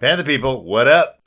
Panther people, what up?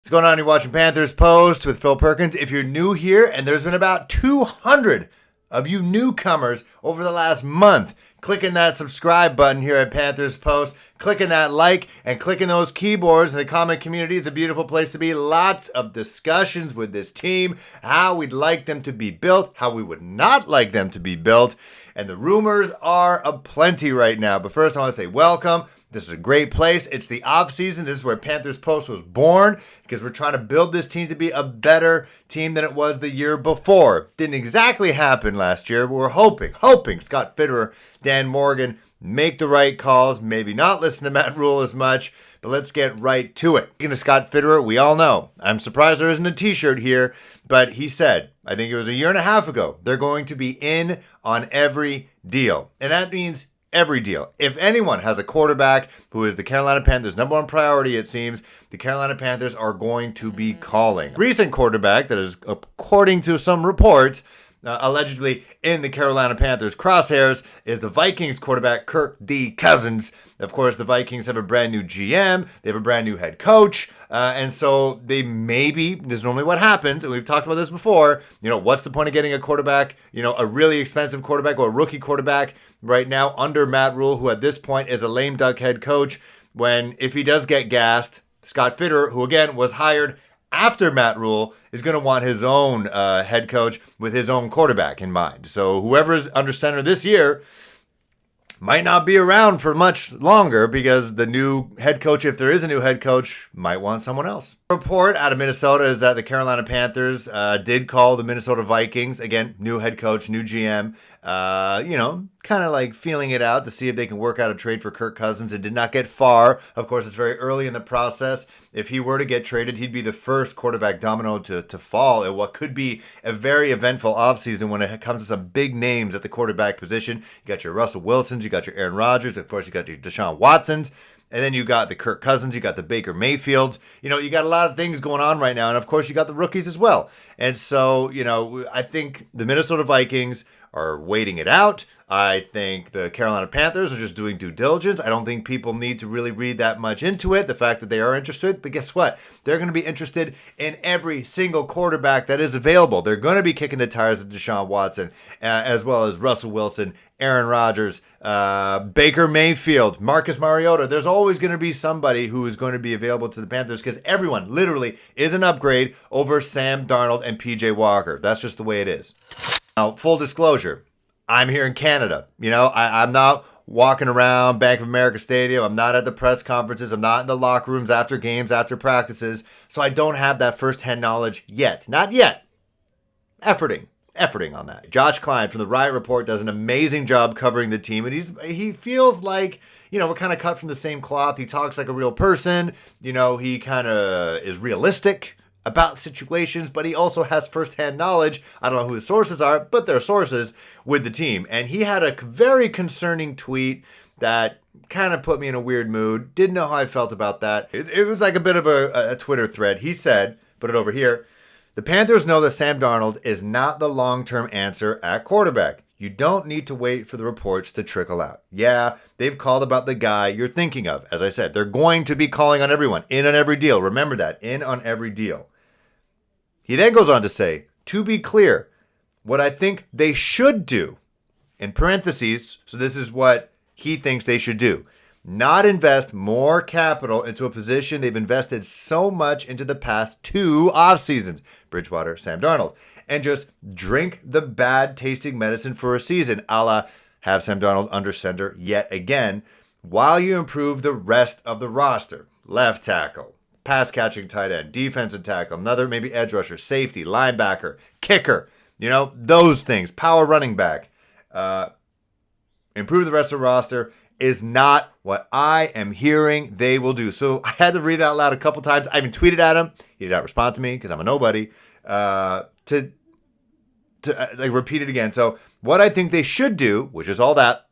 What's going on? You're watching Panthers Post with Phil Perkins. If you're new here, and there's been about 200 of you newcomers over the last month, clicking that subscribe button here at Panthers Post, clicking that like, and clicking those keyboards in the comment community. It's a beautiful place to be. Lots of discussions with this team, how we'd like them to be built, how we would not like them to be built, and the rumors are aplenty right now. But first, I want to say welcome. This is a great place. It's the off season. This is where Panthers Post was born because we're trying to build this team to be a better team than it was the year before. Didn't exactly happen last year, but we're hoping Scott Fitterer, Dan Morgan make the right calls, maybe not listen to Matt Rule as much, but let's get right to it. Speaking of Scott Fitterer, we all know. I'm surprised there isn't a t-shirt here, but he said, I think it was a year and a half ago, they're going to be in on every deal. And that means every deal. If anyone has a quarterback who is the Carolina Panthers' number one priority, it seems, the Carolina Panthers are going to be calling. Recent quarterback that is, according to some reports, allegedly in the Carolina Panthers' crosshairs is the Vikings quarterback, Kirk Cousins. Of course, the Vikings have a brand new GM. They have a brand new head coach. And so this is normally what happens, and we've talked about this before, what's the point of getting a quarterback, a really expensive quarterback or a rookie quarterback right now under Matt Rule, who at this point is a lame duck head coach, when if he does get gassed, Scott Fitterer, who again was hired after Matt Rule, is going to want his own head coach with his own quarterback in mind. So whoever's under center this year might not be around for much longer because the new head coach, if there is a new head coach, might want someone else. A report out of Minnesota is that the Carolina Panthers did call the Minnesota Vikings, again, new head coach, new GM, kind of like feeling it out to see if they can work out a trade for Kirk Cousins. It did not get far. Of course, it's very early in the process. If he were to get traded, he'd be the first quarterback domino to fall in what could be a very eventful offseason when it comes to some big names at the quarterback position. You got your Russell Wilsons, you got your Aaron Rodgers, of course, you got your Deshaun Watsons, and then you got the Kirk Cousins, you got the Baker Mayfields. You got a lot of things going on right now, and of course, you got the rookies as well. And so, I think the Minnesota Vikings are waiting it out. I think the Carolina Panthers are just doing due diligence. I don't think people need to really read that much into it, the fact that they are interested. But guess what? They're going to be interested in every single quarterback that is available. They're going to be kicking the tires of Deshaun Watson, as well as Russell Wilson, Aaron Rodgers, Baker Mayfield, Marcus Mariota. There's always going to be somebody who is going to be available to the Panthers because everyone literally is an upgrade over Sam Darnold and PJ Walker. That's just the way it is. Now, full disclosure, I'm here in Canada. I'm not walking around Bank of America Stadium. I'm not at the press conferences. I'm not in the locker rooms after games, after practices. So I don't have that firsthand knowledge yet. Not yet. Efforting on that. Josh Klein from the Riot Report does an amazing job covering the team. And he feels like, we're kind of cut from the same cloth. He talks like a real person. He kind of is realistic about situations, but he also has firsthand knowledge. I don't know who his sources are, but they're sources with the team. And he had a very concerning tweet that kind of put me in a weird mood. Didn't know how I felt about that. It was like a bit of a Twitter thread. He said, put it over here, the Panthers know that Sam Darnold is not the long-term answer at quarterback. You don't need to wait for the reports to trickle out. Yeah, they've called about the guy you're thinking of. As I said, they're going to be calling on everyone, in on every deal. Remember that, in on every deal. He then goes on to say, to be clear, what I think they should do, in parentheses, so this is what he thinks they should do, not invest more capital into a position they've invested so much into the past 2 off seasons, Bridgewater, Sam Darnold, and just drink the bad tasting medicine for a season, a la have Sam Darnold under center yet again, while you improve the rest of the roster. Left tackle, pass catching tight end, defensive tackle, another maybe edge rusher, safety, linebacker, kicker, those things, power running back. Improve the rest of the roster is not what I am hearing they will do. So I had to read it out loud a couple times. I even tweeted at him. He did not respond to me because I'm a nobody. To repeat it again. So what I think they should do, which is all that,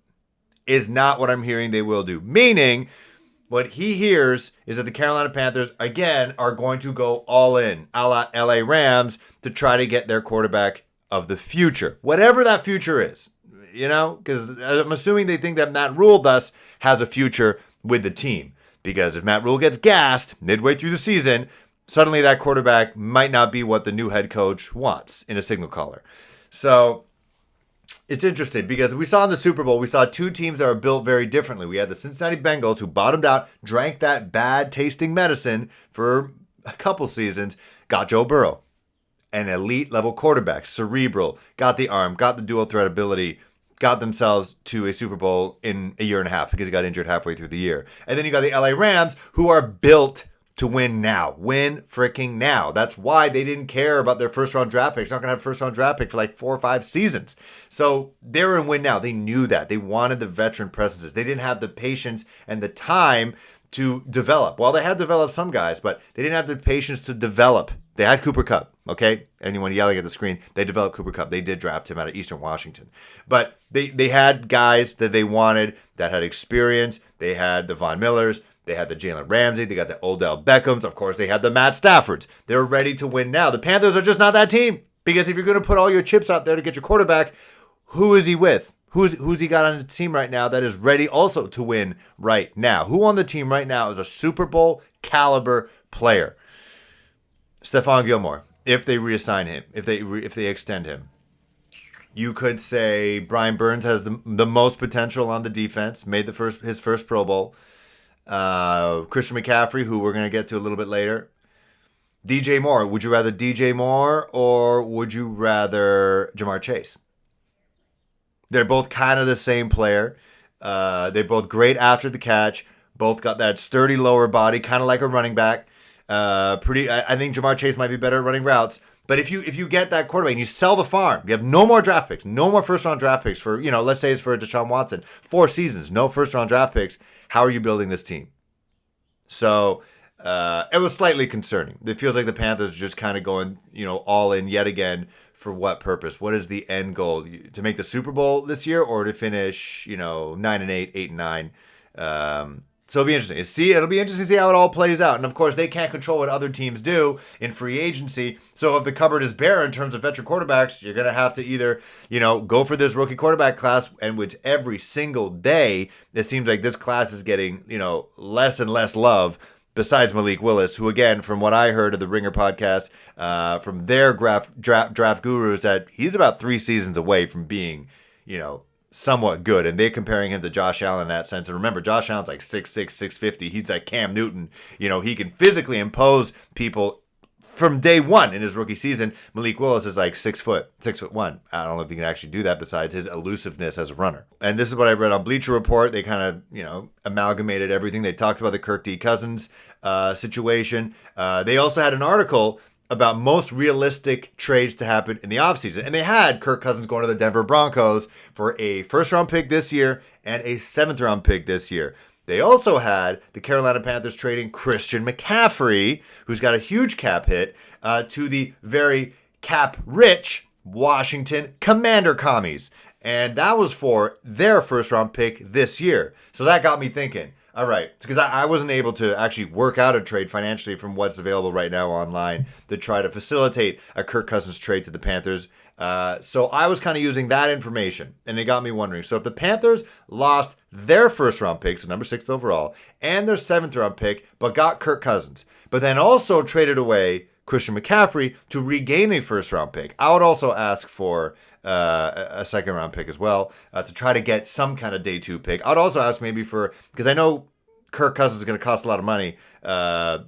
is not what I'm hearing they will do. Meaning, what he hears is that the Carolina Panthers, again, are going to go all in, a la LA Rams, to try to get their quarterback of the future. Whatever that future is, because I'm assuming they think that Matt Rule thus has a future with the team. Because if Matt Rule gets gassed midway through the season, suddenly that quarterback might not be what the new head coach wants in a signal caller. So it's interesting because we saw in the Super Bowl, we saw two teams that are built very differently. We had the Cincinnati Bengals who bottomed out, drank that bad tasting medicine for a couple seasons, got Joe Burrow, an elite level quarterback, cerebral, got the arm, got the dual threat ability, got themselves to a Super Bowl in a year and a half because he got injured halfway through the year. And then you got the LA Rams who are built to win now. Win freaking now. That's why they didn't care about their first round draft picks. They're not going to have a first round draft pick for like 4 or 5 seasons. So they were in win now. They knew that. They wanted the veteran presences. They didn't have the patience and the time to develop. Well, they had developed some guys, but they didn't have the patience to develop. They had Cooper Kupp, okay? Anyone yelling at the screen, they developed Cooper Kupp. They did draft him out of Eastern Washington. But they had guys that they wanted that had experience. They had the Von Millers. They had the Jalen Ramsey. They got the Odell Beckhams. Of course, they had the Matt Staffords. They're ready to win now. The Panthers are just not that team. Because if you're going to put all your chips out there to get your quarterback, who is he with? Who's he got on the team right now that is ready also to win right now? Who on the team right now is a Super Bowl caliber player? Stephon Gilmore, if they reassign him, if they extend him. You could say Brian Burns has the most potential on the defense, made his first Pro Bowl. Christian McCaffrey, who we're going to get to a little bit later. DJ Moore. Would you rather DJ Moore or would you rather Jamar Chase? They're both kind of the same player. They're both great after the catch. Both got that sturdy lower body, kind of like a running back. I think Jamar Chase might be better at running routes. But if you get that quarterback and you sell the farm, you have no more draft picks, no more first round draft picks for, let's say it's for Deshaun Watson, 4 seasons, no first round draft picks. How are you building this team? So it was slightly concerning. It feels like the Panthers are just kind of going, all in yet again. For what purpose? What is the end goal? To make the Super Bowl this year or to finish, 9-8, 8-9? So it'll be interesting. It'll be interesting to see how it all plays out. And of course, they can't control what other teams do in free agency. So if the cupboard is bare in terms of veteran quarterbacks, you're going to have to either, go for this rookie quarterback class, and which every single day, it seems like this class is getting, less and less love. Besides Malik Willis, who, again, from what I heard of the Ringer podcast, from their draft gurus, that he's about 3 seasons away from being, somewhat good. And they're comparing him to Josh Allen in that sense. And remember, Josh Allen's like 6'6", 650. He's like Cam Newton. He can physically impose people from day one in his rookie season. Malik Willis is like 6'1". I don't know if he can actually do that besides his elusiveness as a runner. And this is what I read on Bleacher Report. They kind of, amalgamated everything. They talked about the Kirk Cousins situation. They also had an article about most realistic trades to happen in the offseason. And they had Kirk Cousins going to the Denver Broncos for a first-round pick this year and a 7th-round pick this year. They also had the Carolina Panthers trading Christian McCaffrey, who's got a huge cap hit, to the very cap-rich Washington Commander Commies. And that was for their first-round pick this year. So that got me thinking. All right, because I wasn't able to actually work out a trade financially from what's available right now online to try to facilitate a Kirk Cousins trade to the Panthers. So I was kind of using that information, and it got me wondering. So if the Panthers lost their first-round pick, so number 6th overall, and their 7th-round pick, but got Kirk Cousins, but then also traded away Christian McCaffrey to regain a first-round pick, I would also ask for a 2nd-round pick as well to try to get some kind of day 2 pick. I'd also ask maybe because I know Kirk Cousins is going to cost a lot of money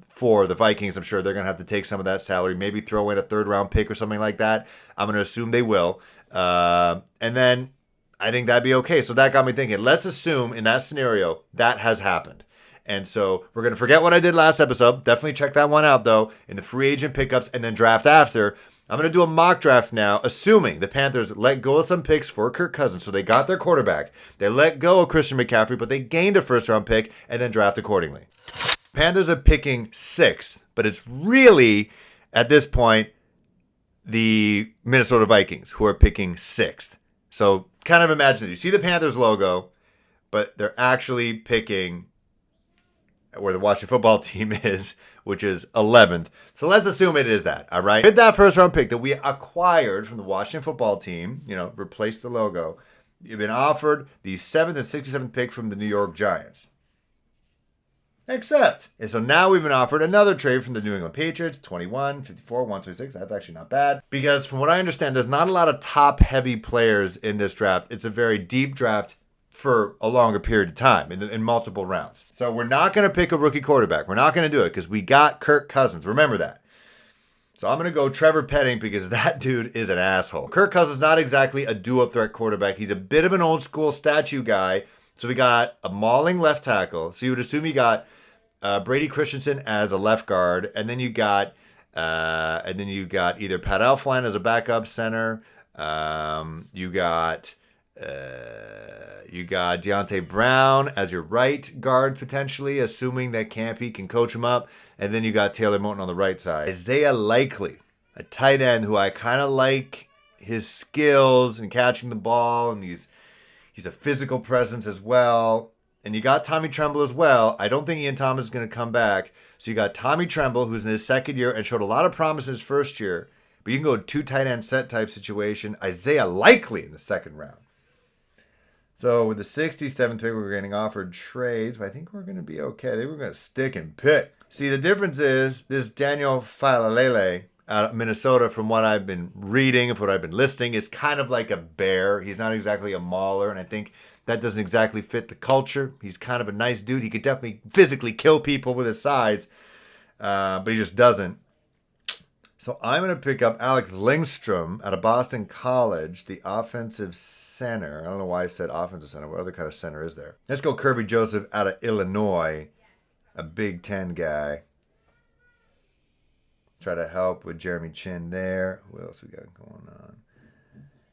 for the Vikings. I'm sure they're going to have to take some of that salary, maybe throw in a 3rd-round pick or something like that. I'm going to assume they will. And then I think that'd be okay. So that got me thinking, let's assume in that scenario that has happened. And so we're going to forget what I did last episode. Definitely check that one out, though, in the free agent pickups and then draft after. I'm going to do a mock draft now, assuming the Panthers let go of some picks for Kirk Cousins. So they got their quarterback. They let go of Christian McCaffrey, but they gained a 1st-round pick and then draft accordingly. Panthers are picking 6th, but it's really, at this point, the Minnesota Vikings who are picking 6th. So kind of imagine it. You see the Panthers logo, but they're actually picking where the Washington football team is, which is 11th. So let's assume it is that, all right? With that 1st-round pick that we acquired from the Washington football team, replace the logo, you've been offered the 7th and 67th pick from the New York Giants. Accept. And so now we've been offered another trade from the New England Patriots, 21, 54, 126. That's actually not bad. Because from what I understand, there's not a lot of top-heavy players in this draft. It's a very deep draft for a longer period of time in multiple rounds. So we're not going to pick a rookie quarterback. We're not going to do it because we got Kirk Cousins. Remember that. So I'm going to go Trevor Penning because that dude is an asshole. Kirk Cousins is not exactly a do-up threat quarterback. He's a bit of an old-school statue guy. So we got a mauling left tackle. So you would assume you got Brady Christensen as a left guard, and then you got either Pat Elflein as a backup center. You got Deontay Brown as your right guard potentially, assuming that Campy can coach him up, and then you got Taylor Moton on the right side. Isaiah Likely, a tight end who I kind of like his skills in catching the ball, and he's a physical presence as well. And you got Tommy Tremble as well. I don't think Ian Thomas is going to come back. So you got Tommy Tremble, who's in his second year and showed a lot of promise in his first year. But you can go two tight end set type situation. Isaiah Likely in the second round. So with the 67th pick, we're getting offered trades. But I think we're going to be okay. I think we're going to stick and pick. See, the difference is this Daniel Falalele out of Minnesota, from what I've been reading, of what I've been listening, is kind of like a bear. He's not exactly a mauler, and I think that doesn't exactly fit the culture. He's kind of a nice dude. He could definitely physically kill people with his size, but he just doesn't. So I'm going to pick up Alex Lindstrom out of Boston College, the offensive center. I don't know why I said offensive center. What other kind of center is there? Let's go Kirby Joseph out of Illinois, a Big Ten guy. Try to help with Jeremy Chin there. Who else we got going on?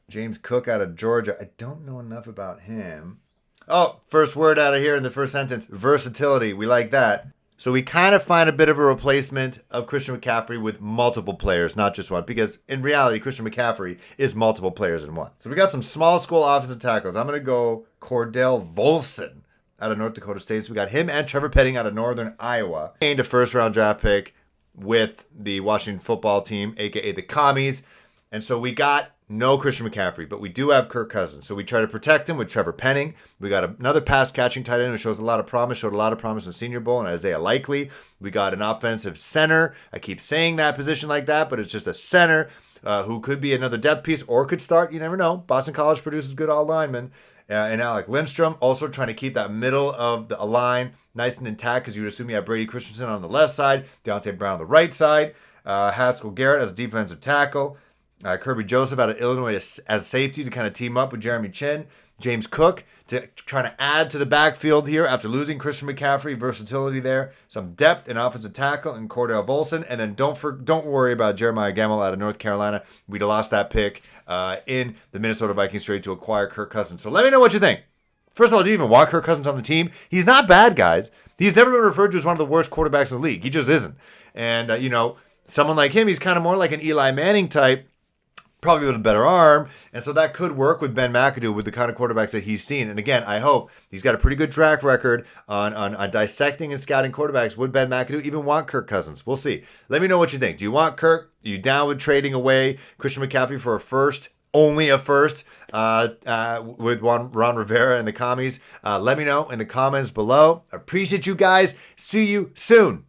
James Cook out of Georgia. I don't know enough about him. Oh, first word out of here in the first sentence. Versatility. We like that. So we kind of find a bit of a replacement of Christian McCaffrey with multiple players, not just one. Because in reality, Christian McCaffrey is multiple players in one. So we got some small school offensive tackles. I'm going to go Cordell Volson out of North Dakota State. So we got him and Trevor Penning out of Northern Iowa. Gained a first-round draft pick with the Washington football team, a.k.a. the Commies. And so we got no Christian McCaffrey, but we do have Kirk Cousins. So we try to protect him with Trevor Penning. We got another pass-catching tight end who shows a lot of promise, showed a lot of promise in the Senior Bowl, and Isaiah Likely. We got an offensive center. I keep saying that position like that, but it's just a center who could be another depth piece or could start. You never know. Boston College produces good all linemen. And Alec Lindstrom, also trying to keep that middle of the line nice and intact, because you would assume you have Brady Christensen on the left side, Deontay Brown on the right side, Haskell Garrett as defensive tackle, Kirby Joseph out of Illinois as safety to kind of team up with Jeremy Chin, James Cook to trying to add to the backfield here after losing Christian McCaffrey, versatility there, some depth in offensive tackle and Cordell Volson, and then don't worry about Jeremiah Gemmel out of North Carolina. We'd have lost that pick in the Minnesota Vikings trade to acquire Kirk Cousins. So let me know what you think. First of all, do you even want Kirk Cousins on the team? He's not bad, guys. He's never been referred to as one of the worst quarterbacks in the league. He just isn't. And, someone like him, he's kind of more like an Eli Manning type, probably with a better arm. And so that could work with Ben McAdoo with the kind of quarterbacks that he's seen. And again, I hope he's got a pretty good track record on dissecting and scouting quarterbacks. Would Ben McAdoo even want Kirk Cousins? We'll see. Let me know what you think. Do you want Kirk? Are you down with trading away Christian McCaffrey for a first? Only a first with Ron Rivera and the Commies. Let me know in the comments below. Appreciate you guys. See you soon.